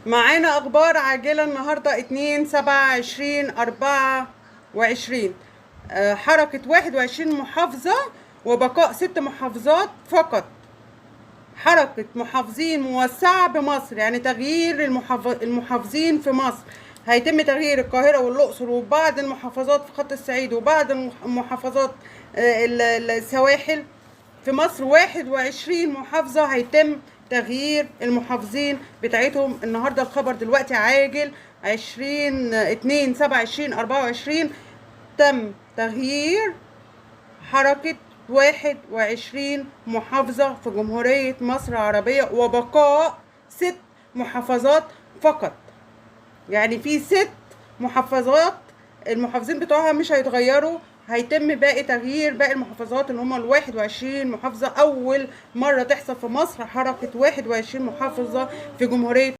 معانا اخبار عاجله النهارده 2/7/2024. حركه 21 محافظه وبقاء 6 محافظات فقط. حركه محافظين موسعه بمصر، يعني تغيير المحافظين في مصر. هيتم تغيير القاهره والاقصر وبعض المحافظات في خط الصعيد وبعض المحافظات السواحل في مصر. 21 محافظة هيتم تغيير المحافظين بتاعتهم. النهاردة الخبر دلوقتي عاجل 2/7/2024 تم تغيير حركة 21 محافظة في جمهورية مصر العربية وبقاء 6 محافظات فقط. يعني في 6 محافظات المحافظين بتوعها مش هيتغيروا، هيتم باقي تغيير باقي المحافظات اللي هم ال 21 محافظة. أول مرة تحصل في مصر حركة 21 محافظة في جمهورية